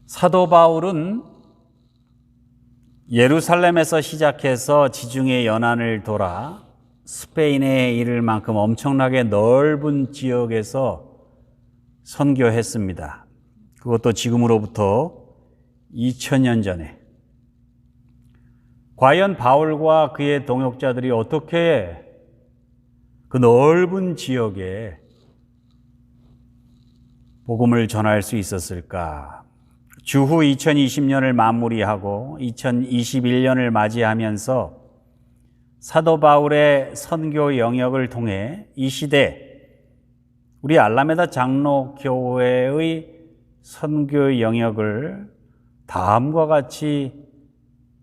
사도 바울은 예루살렘에서 시작해서 지중해 연안을 돌아 스페인에 이를 만큼 엄청나게 넓은 지역에서 선교했습니다. 그것도 지금으로부터 2000년 전에. 과연 바울과 그의 동역자들이 어떻게 그 넓은 지역에 복음을 전할 수 있었을까? 주후 2020년을 마무리하고 2021년을 맞이하면서 사도 바울의 선교 영역을 통해 이 시대 우리 알라메다 장로교회의 선교 영역을 다음과 같이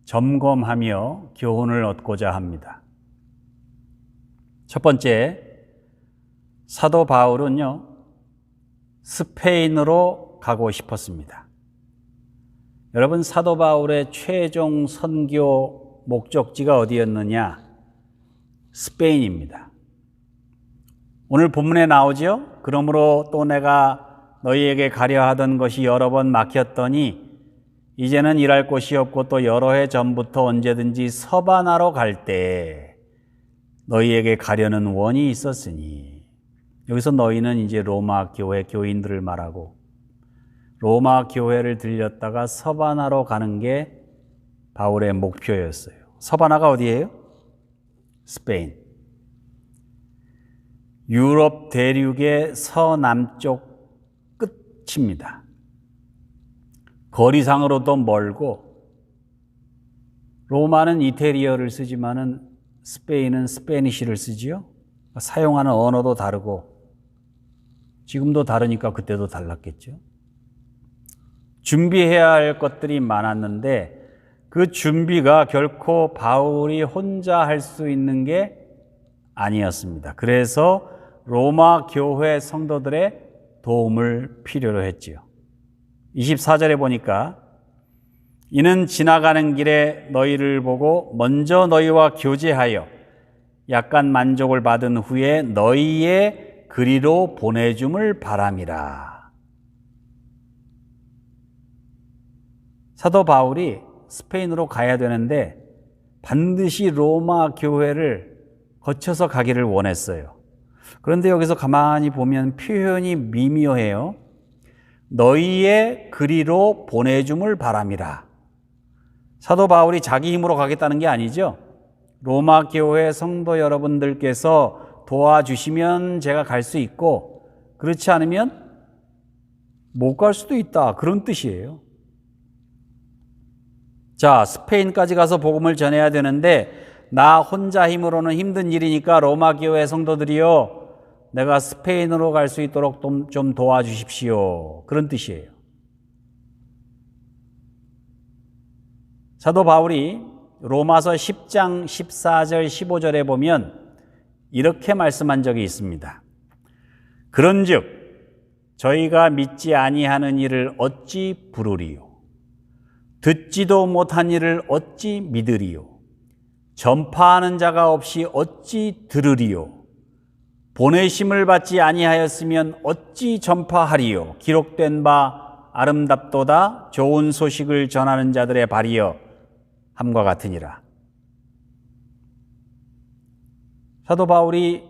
점검하며 교훈을 얻고자 합니다. 첫 번째, 사도 바울은요, 스페인으로 가고 싶었습니다. 여러분, 사도 바울의 최종 선교 목적지가 어디였느냐? 스페인입니다. 오늘 본문에 나오죠? 그러므로 또 내가 너희에게 가려 하던 것이 여러 번 막혔더니 이제는 일할 곳이 없고 또 여러 해 전부터 언제든지 서바나로 갈 때 너희에게 가려는 원이 있었으니, 여기서 너희는 이제 로마 교회 교인들을 말하고 로마 교회를 들렸다가 서바나로 가는 게 바울의 목표였어요. 서바나가 어디예요? 스페인. 유럽 대륙의 서남쪽 끝입니다. 거리상으로도 멀고, 로마는 이태리어를 쓰지만은 스페인은 스페니쉬를 쓰지요. 사용하는 언어도 다르고, 지금도 다르니까 그때도 달랐겠죠. 준비해야 할 것들이 많았는데 그 준비가 결코 바울이 혼자 할 수 있는 게 아니었습니다. 그래서 로마 교회 성도들의 도움을 필요로 했지요. 24절에 보니까 이는 지나가는 길에 너희를 보고 먼저 너희와 교제하여 약간 만족을 받은 후에 너희의 그리로 보내줌을 바람이라. 사도 바울이 스페인으로 가야 되는데 반드시 로마 교회를 거쳐서 가기를 원했어요. 그런데 여기서 가만히 보면 표현이 미묘해요. 너희의 그리로 보내줌을 바람이라. 사도 바울이 자기 힘으로 가겠다는 게 아니죠. 로마 교회 성도 여러분들께서 도와주시면 제가 갈 수 있고, 그렇지 않으면 못 갈 수도 있다, 그런 뜻이에요. 자, 스페인까지 가서 복음을 전해야 되는데 나 혼자 힘으로는 힘든 일이니까 로마 교회 성도들이요, 내가 스페인으로 갈 수 있도록 좀 도와주십시오, 그런 뜻이에요. 사도 바울이 로마서 10장 14절 15절에 보면 이렇게 말씀한 적이 있습니다. 그런즉 저희가 믿지 아니하는 일을 어찌 부르리요? 듣지도 못한 일을 어찌 믿으리요? 전파하는 자가 없이 어찌 들으리요? 보내심을 받지 아니하였으면 어찌 전파하리요? 기록된 바 아름답도다 좋은 소식을 전하는 자들의 발이여 함과 같으니라. 사도 바울이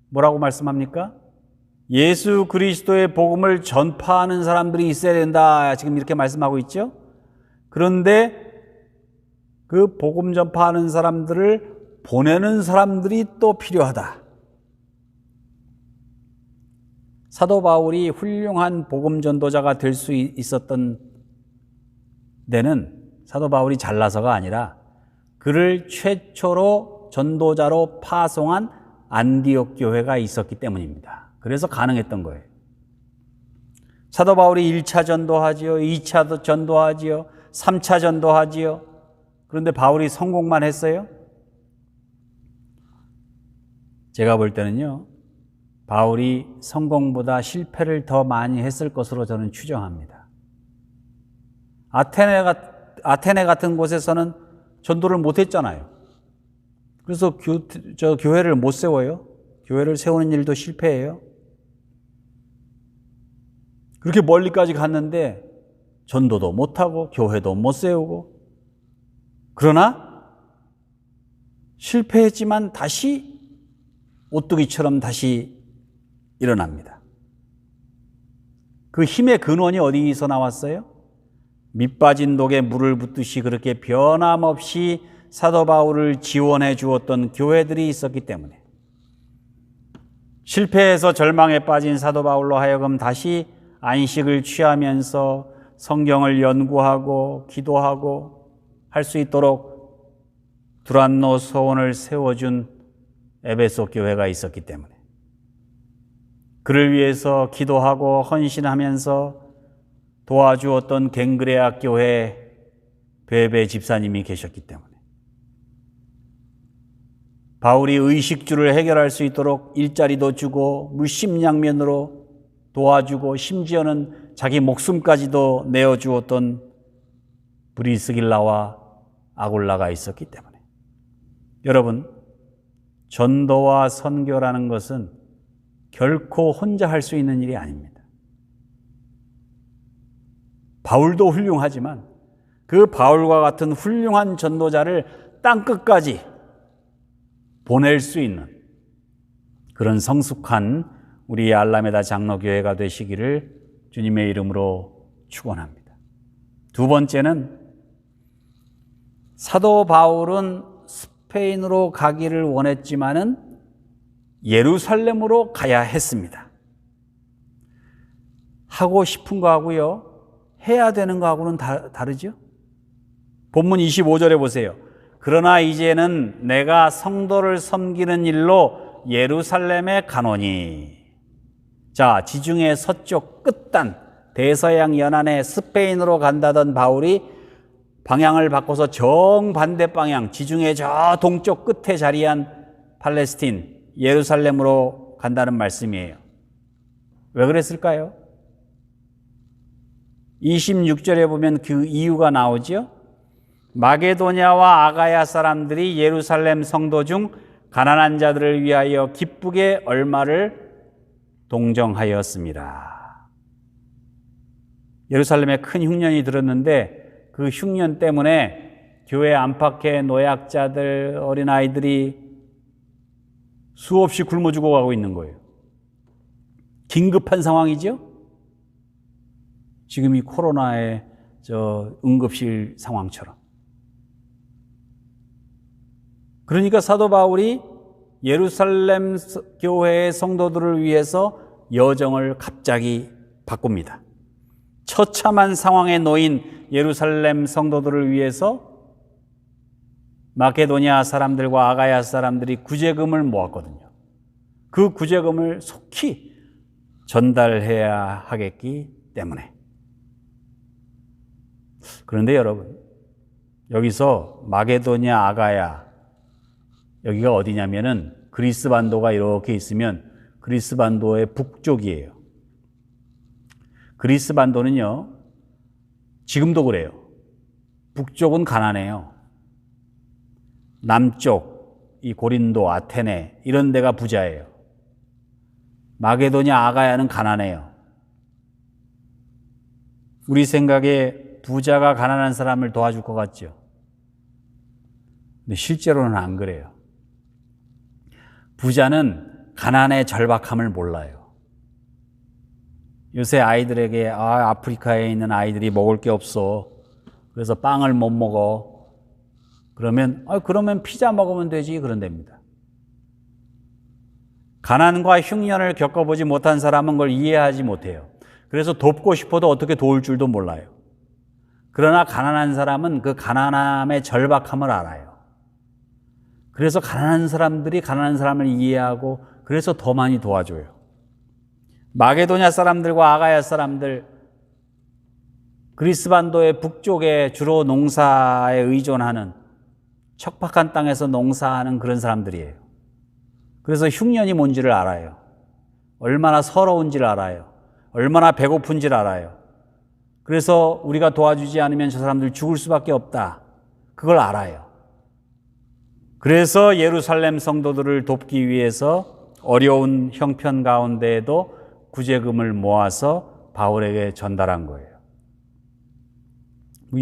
뭐라고 말씀합니까? 예수 그리스도의 복음을 전파하는 사람들이 있어야 된다, 지금 이렇게 말씀하고 있죠. 그런데 그 복음 전파하는 사람들을 보내는 사람들이 또 필요하다. 사도 바울이 훌륭한 복음 전도자가 될 수 있었던 데는 사도 바울이 잘나서가 아니라 그를 최초로 전도자로 파송한 안디옥 교회가 있었기 때문입니다. 그래서 가능했던 거예요. 사도 바울이 1차 전도하지요, 2차 전도하지요, 3차 전도하지요. 그런데 바울이 성공만 했어요? 제가 볼 때는요, 바울이 성공보다 실패를 더 많이 했을 것으로 저는 추정합니다. 아테네 같은 곳에서는 전도를 못 했잖아요. 그래서 교회를 못 세워요. 교회를 세우는 일도 실패해요. 그렇게 멀리까지 갔는데 전도도 못하고 교회도 못 세우고, 그러나 실패했지만 다시 오뚜기처럼 다시 일어납니다. 그 힘의 근원이 어디서 나왔어요? 밑빠진 독에 물을 붓듯이 그렇게 변함없이 사도 바울을 지원해 주었던 교회들이 있었기 때문에, 실패해서 절망에 빠진 사도 바울로 하여금 다시 안식을 취하면서 성경을 연구하고 기도하고 할 수 있도록 두란노 소원을 세워준 에베소 교회가 있었기 때문에, 그를 위해서 기도하고 헌신하면서 도와주었던 갱그레아 교회 베베 집사님이 계셨기 때문에, 바울이 의식주를 해결할 수 있도록 일자리도 주고 물심양면으로 도와주고 심지어는 자기 목숨까지도 내어주었던 브리스길라와 아굴라가 있었기 때문에, 여러분, 전도와 선교라는 것은 결코 혼자 할 수 있는 일이 아닙니다. 바울도 훌륭하지만 그 바울과 같은 훌륭한 전도자를 땅끝까지 보낼 수 있는 그런 성숙한 우리 알라메다 장로교회가 되시기를 주님의 이름으로 축원합니다. 두 번째는, 사도 바울은 스페인으로 가기를 원했지만은 예루살렘으로 가야 했습니다. 하고 싶은 거하고요, 해야 되는 거하고는 다르죠? 본문 25절에 보세요. 그러나 이제는 내가 성도를 섬기는 일로 예루살렘에 가노니. 자, 지중해 서쪽 끝단 대서양 연안에 스페인으로 간다던 바울이 방향을 바꿔서 정반대 방향, 지중해 저 동쪽 끝에 자리한 팔레스틴 예루살렘으로 간다는 말씀이에요. 왜 그랬을까요? 26절에 보면 그 이유가 나오죠. 마게도냐와 아가야 사람들이 예루살렘 성도 중 가난한 자들을 위하여 기쁘게 얼마를 동정하였습니다. 예루살렘에 큰 흉년이 들었는데 그 흉년 때문에 교회 안팎에 노약자들, 어린아이들이 수없이 굶어 죽어가고 있는 거예요. 긴급한 상황이죠? 지금 이 코로나의 응급실 상황처럼. 그러니까 사도 바울이 예루살렘 교회의 성도들을 위해서 여정을 갑자기 바꿉니다. 처참한 상황에 놓인 예루살렘 성도들을 위해서 마케도니아 사람들과 아가야 사람들이 구제금을 모았거든요. 그 구제금을 속히 전달해야 하겠기 때문에. 그런데 여러분, 여기서 마게도냐, 아가야, 여기가 어디냐면은 그리스 반도가 이렇게 있으면 그리스 반도의 북쪽이에요. 그리스 반도는요, 지금도 그래요. 북쪽은 가난해요. 남쪽, 이 고린도, 아테네 이런 데가 부자예요. 마게도냐, 아가야는 가난해요. 우리 생각에 부자가 가난한 사람을 도와줄 것 같죠? 근데 실제로는 안 그래요. 부자는 가난의 절박함을 몰라요. 요새 아이들에게 아프리카에 있는 아이들이 먹을 게 없어. 그래서 빵을 못 먹어. 그러면 피자 먹으면 되지 그런답니다. 가난과 흉년을 겪어보지 못한 사람은 그걸 이해하지 못해요. 그래서 돕고 싶어도 어떻게 도울 줄도 몰라요. 그러나 가난한 사람은 그 가난함의 절박함을 알아요. 그래서 가난한 사람들이 가난한 사람을 이해하고 그래서 더 많이 도와줘요. 마게도냐 사람들과 아가야 사람들, 그리스 반도의 북쪽에 주로 농사에 의존하는 척박한 땅에서 농사하는 그런 사람들이에요. 그래서 흉년이 뭔지를 알아요. 얼마나 서러운지를 알아요. 얼마나 배고픈지를 알아요. 그래서 우리가 도와주지 않으면 저 사람들 죽을 수밖에 없다. 그걸 알아요. 그래서 예루살렘 성도들을 돕기 위해서 어려운 형편 가운데에도 구제금을 모아서 바울에게 전달한 거예요.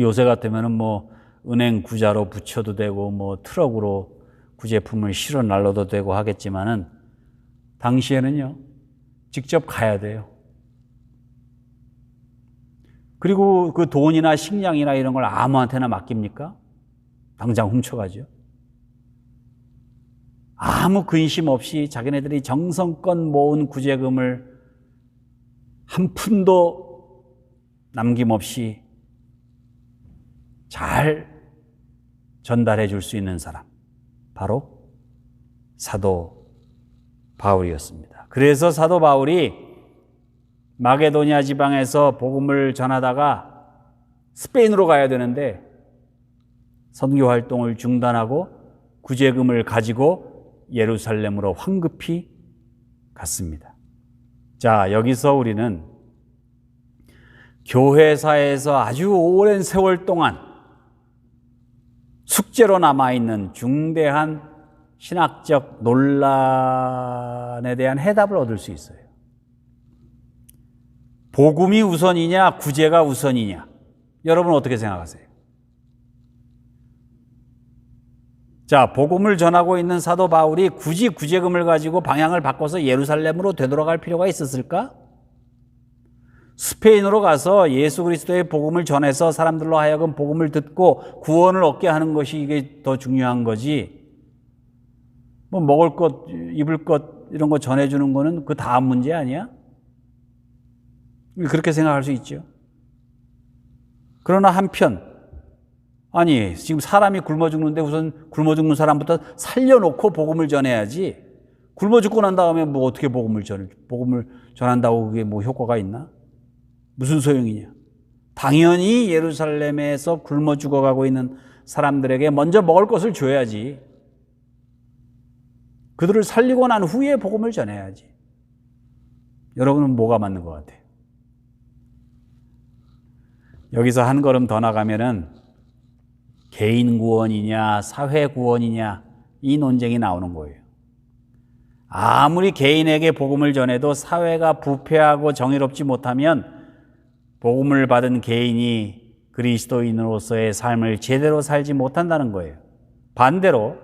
요새 같으면은 뭐 은행 구자로 붙여도 되고 뭐 트럭으로 구제품을 실어 날라도 되고 하겠지만은 당시에는요, 직접 가야 돼요. 그리고 그 돈이나 식량이나 이런 걸 아무한테나 맡깁니까? 당장 훔쳐가죠. 아무 근심 없이 자기네들이 정성껏 모은 구제금을 한 푼도 남김없이 잘 전달해 줄 수 있는 사람, 바로 사도 바울이었습니다. 그래서 사도 바울이 마게도니아 지방에서 복음을 전하다가 스페인으로 가야 되는데 선교 활동을 중단하고 구제금을 가지고 예루살렘으로 황급히 갔습니다. 자, 여기서 우리는 교회사에서 아주 오랜 세월 동안 숙제로 남아있는 중대한 신학적 논란에 대한 해답을 얻을 수 있어요. 복음이 우선이냐, 구제가 우선이냐? 여러분 어떻게 생각하세요? 자, 복음을 전하고 있는 사도 바울이 굳이 구제금을 가지고 방향을 바꿔서 예루살렘으로 되돌아갈 필요가 있었을까? 스페인으로 가서 예수 그리스도의 복음을 전해서 사람들로 하여금 복음을 듣고 구원을 얻게 하는 것이 이게 더 중요한 거지. 뭐 먹을 것, 입을 것 이런 거 전해주는 거는 그 다음 문제 아니야? 그렇게 생각할 수 있죠. 그러나 한편, 아니 지금 사람이 굶어 죽는데 우선 굶어 죽는 사람부터 살려놓고 복음을 전해야지. 굶어 죽고 난 다음에 뭐 어떻게 복음을 전한다고 그게 뭐 효과가 있나? 무슨 소용이냐? 당연히 예루살렘에서 굶어 죽어가고 있는 사람들에게 먼저 먹을 것을 줘야지. 그들을 살리고 난 후에 복음을 전해야지. 여러분은 뭐가 맞는 것 같아요? 여기서 한 걸음 더 나가면은 개인 구원이냐 사회 구원이냐 이 논쟁이 나오는 거예요. 아무리 개인에게 복음을 전해도 사회가 부패하고 정의롭지 못하면 복음을 받은 개인이 그리스도인으로서의 삶을 제대로 살지 못한다는 거예요. 반대로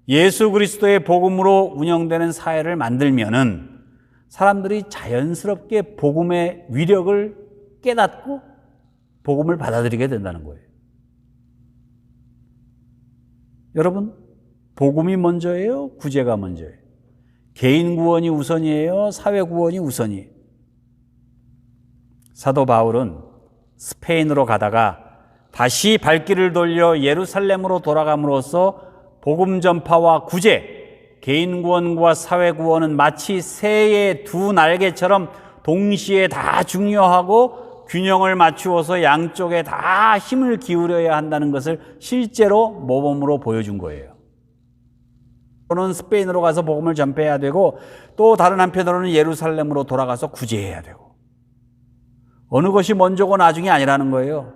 예수 그리스도의 복음으로 운영되는 사회를 만들면은 사람들이 자연스럽게 복음의 위력을 깨닫고 복음을 받아들이게 된다는 거예요. 여러분, 복음이 먼저예요? 구제가 먼저예요? 개인 구원이 우선이에요? 사회 구원이 우선이에요? 사도 바울은 스페인으로 가다가 다시 발길을 돌려 예루살렘으로 돌아감으로써 복음 전파와 구제, 개인 구원과 사회 구원은 마치 새의 두 날개처럼 동시에 다 중요하고 균형을 맞추어서 양쪽에 다 힘을 기울여야 한다는 것을 실제로 모범으로 보여준 거예요. 또는 스페인으로 가서 복음을 전폐해야 되고 또 다른 한편으로는 예루살렘으로 돌아가서 구제해야 되고 어느 것이 먼저고 나중이 아니라는 거예요.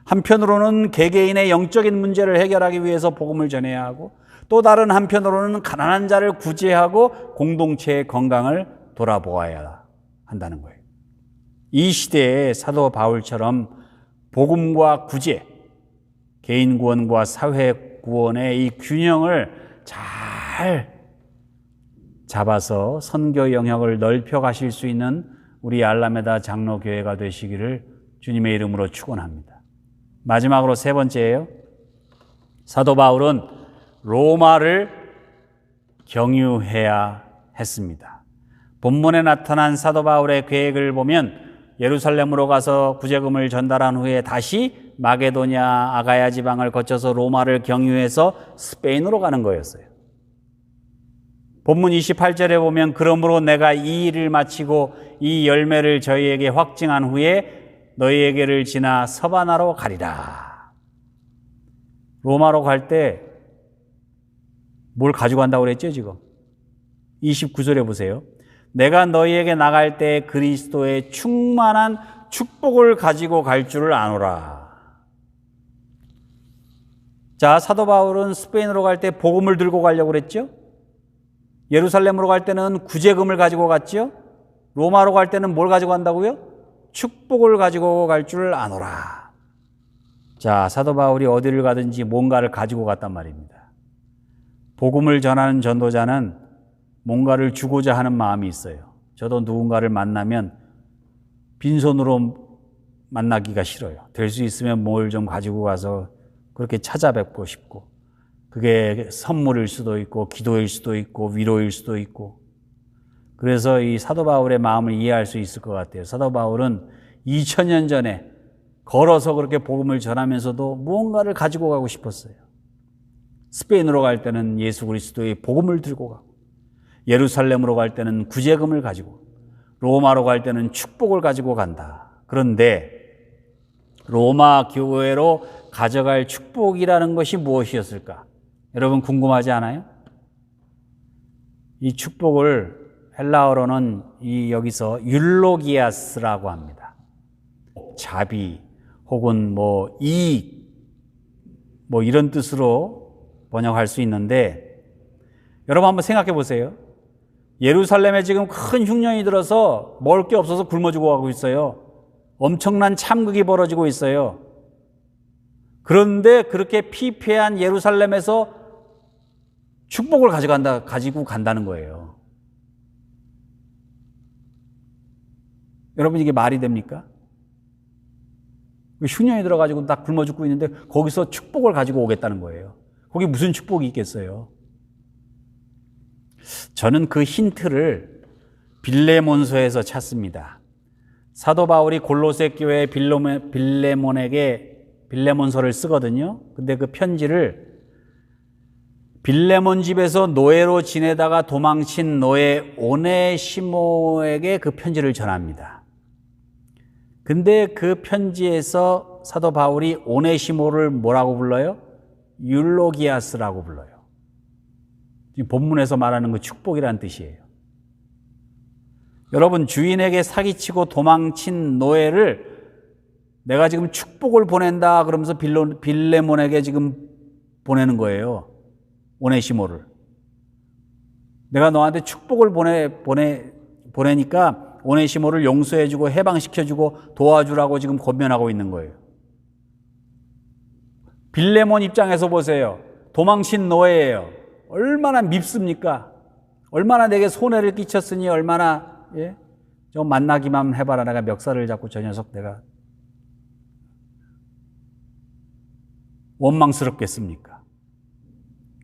한편으로는 개개인의 영적인 문제를 해결하기 위해서 복음을 전해야 하고 또 다른 한편으로는 가난한 자를 구제하고 공동체의 건강을 돌아보아야 한다는 거예요. 이 시대에 사도 바울처럼 복음과 구제, 개인 구원과 사회 구원의 이 균형을 잘 잡아서 선교 영역을 넓혀 가실 수 있는 우리 알라메다 장로교회가 되시기를 주님의 이름으로 축원합니다. 마지막으로 세 번째예요. 사도 바울은 로마를 경유해야 했습니다. 본문에 나타난 사도 바울의 계획을 보면 예루살렘으로 가서 구제금을 전달한 후에 다시 마게도냐 아가야 지방을 거쳐서 로마를 경유해서 스페인으로 가는 거였어요. 본문 28절에 보면 그러므로 내가 이 일을 마치고 이 열매를 저희에게 확증한 후에 너희에게를 지나 서바나로 가리라. 로마로 갈 때 뭘 가지고 간다고 그랬죠 지금? 29절에 보세요. 내가 너희에게 나갈 때 그리스도의 충만한 축복을 가지고 갈 줄을 아노라. 자, 사도 바울은 스페인으로 갈 때 복음을 들고 가려고 그랬죠? 예루살렘으로 갈 때는 구제금을 가지고 갔죠? 로마로 갈 때는 뭘 가지고 간다고요? 축복을 가지고 갈 줄 아노라. 자, 사도 바울이 어디를 가든지 뭔가를 가지고 갔단 말입니다. 복음을 전하는 전도자는 뭔가를 주고자 하는 마음이 있어요. 저도 누군가를 만나면 빈손으로 만나기가 싫어요. 될 수 있으면 뭘 좀 가지고 가서 그렇게 찾아뵙고 싶고, 그게 선물일 수도 있고 기도일 수도 있고 위로일 수도 있고. 그래서 이 사도 바울의 마음을 이해할 수 있을 것 같아요. 사도 바울은 2000년 전에 걸어서 그렇게 복음을 전하면서도 무언가를 가지고 가고 싶었어요. 스페인으로 갈 때는 예수 그리스도의 복음을 들고 가고, 예루살렘으로 갈 때는 구제금을 가지고, 로마로 갈 때는 축복을 가지고 간다. 그런데 로마 교회로 가져갈 축복이라는 것이 무엇이었을까? 여러분 궁금하지 않아요? 이 축복을 헬라어로는 여기서 율로기아스라고 합니다. 자비 혹은 이익 이런 뜻으로 번역할 수 있는데, 여러분 한번 생각해 보세요. 예루살렘에 지금 큰 흉년이 들어서 먹을 게 없어서 굶어 죽어가고 있어요. 엄청난 참극이 벌어지고 있어요. 그런데 그렇게 피폐한 예루살렘에서 축복을 가지고 간다는 거예요. 여러분 이게 말이 됩니까? 흉년이 들어가지고 다 굶어 죽고 있는데 거기서 축복을 가지고 오겠다는 거예요. 거기 무슨 축복이 있겠어요? 저는 그 힌트를 빌레몬서에서 찾습니다. 사도 바울이 골로새 교회 빌레몬에게 빌레몬서를 쓰거든요. 근데 그 편지를 빌레몬 집에서 노예로 지내다가 도망친 노예 오네시모에게 그 편지를 전합니다. 근데 그 편지에서 사도 바울이 오네시모를 뭐라고 불러요? 율로기아스라고 불러요. 지금 본문에서 말하는 그 축복이라는 뜻이에요. 여러분, 주인에게 사기치고 도망친 노예를 내가 지금 축복을 보낸다 그러면서 빌레몬에게 지금 보내는 거예요. 오네시모를. 내가 너한테 축복을 보내니까 오네시모를 용서해주고 해방시켜주고 도와주라고 지금 권면하고 있는 거예요. 빌레몬 입장에서 보세요. 도망친 노예예요. 얼마나 밉습니까? 얼마나 내게 손해를 끼쳤으니 얼마나 좀 만나기만 해봐라. 내가 멱살을 잡고 저 녀석 내가 원망스럽겠습니까?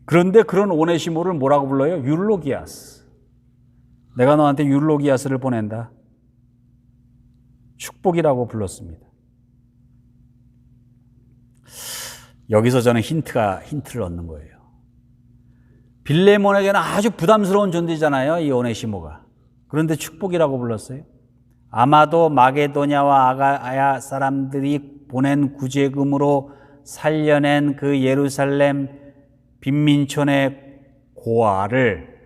그런데 그런 오네시모를 뭐라고 불러요? 율로기아스. 내가 너한테 율로기아스를 보낸다. 축복이라고 불렀습니다. 여기서 저는 힌트를 얻는 거예요. 빌레몬에게는 아주 부담스러운 존재잖아요, 이 오네시모가. 그런데 축복이라고 불렀어요. 아마도 마게도냐와 아가야 사람들이 보낸 구제금으로 살려낸 그 예루살렘 빈민촌의 고아를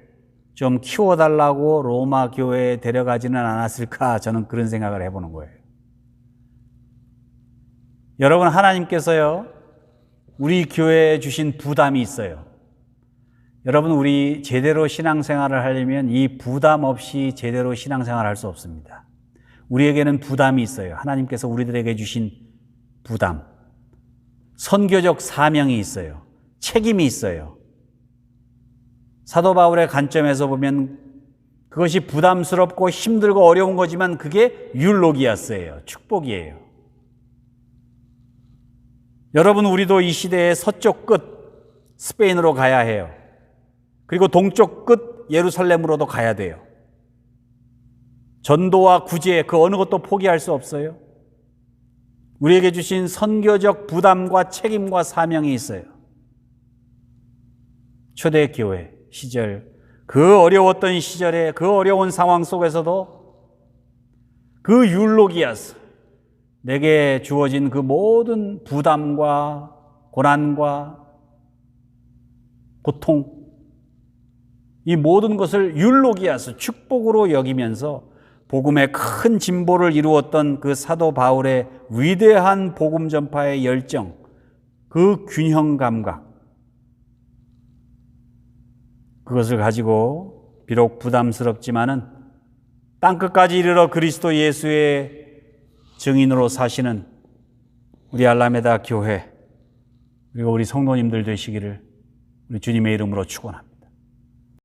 좀 키워달라고 로마 교회에 데려가지는 않았을까, 저는 그런 생각을 해보는 거예요. 여러분, 하나님께서요, 우리 교회에 주신 부담이 있어요. 여러분, 우리 제대로 신앙생활을 하려면 이 부담 없이 제대로 신앙생활을 할 수 없습니다. 우리에게는 부담이 있어요. 하나님께서 우리들에게 주신 부담. 선교적 사명이 있어요. 책임이 있어요. 사도 바울의 관점에서 보면 그것이 부담스럽고 힘들고 어려운 거지만 그게 율로기아스예요. 축복이에요. 여러분, 우리도 이 시대의 서쪽 끝 스페인으로 가야 해요. 그리고 동쪽 끝 예루살렘으로도 가야 돼요. 전도와 구제 그 어느 것도 포기할 수 없어요. 우리에게 주신 선교적 부담과 책임과 사명이 있어요. 초대교회 시절, 그 어려웠던 시절에 그 어려운 상황 속에서도 그 율로기아스, 내게 주어진 그 모든 부담과 고난과 고통, 이 모든 것을 율로기아스, 축복으로 여기면서 복음의 큰 진보를 이루었던 그 사도 바울의 위대한 복음 전파의 열정, 그 균형 감각, 그것을 가지고 비록 부담스럽지만은 땅끝까지 이르러 그리스도 예수의 증인으로 사시는 우리 알라메다 교회 그리고 우리 성도님들 되시기를 우리 주님의 이름으로 축원합니다.